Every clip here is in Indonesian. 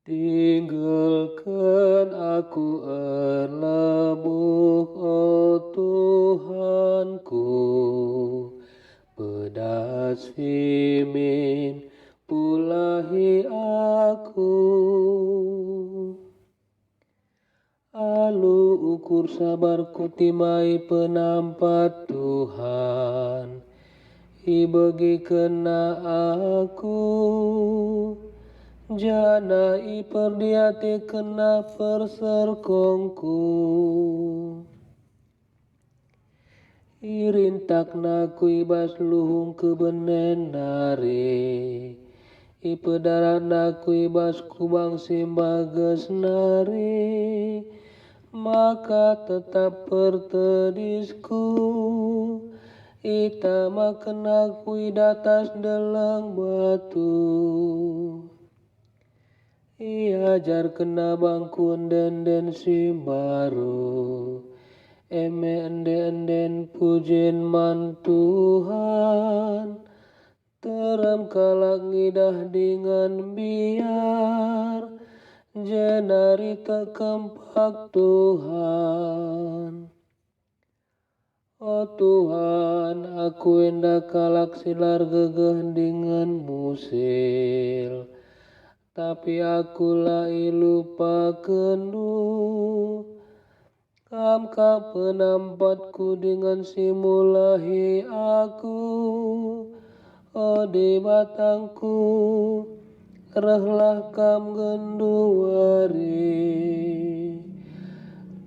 Tinggalkan aku erlabuh, oh Tuhanku, pedas simin pulahi aku. Alu ukur sabarku timai penampat Tuhan, ibagi kena aku. Jana iperdiate kena perserkongku. Irintakna kuibas luhung kebenenare. Ipedarana kuibas kubang simbages nare. Maka tetap pertedisku. Ita makena kui datas deleng batu. Iajar kena bangkun den simbaru. Eme enden pujen man Tuhan. Terem kalak ngidah dengan biar. Jenari tekempak Tuhan. Oh Tuhan, aku endak kalak silar gegeh dengan musil. Tapi akulah lupa kendu. Kamka penampatku dengan simulahi aku. Oh di batangku, rahlah kam genduari.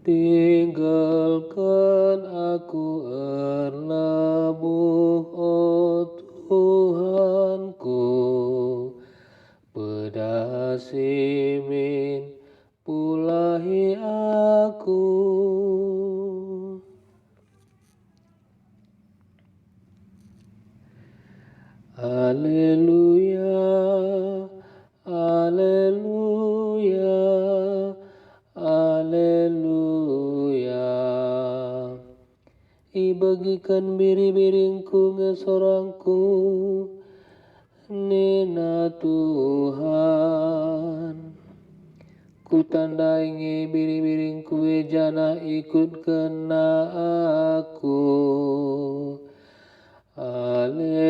Tinggalkan aku erlabuh, oh Tuhanku, pedas simin pulahi aku. Haleluya, haleluya, haleluya. Ibagikan biri-biringku ngesorangku, Nina Tuhan. Ku tandai biri-biringku jana ikut kena aku. Haleluya.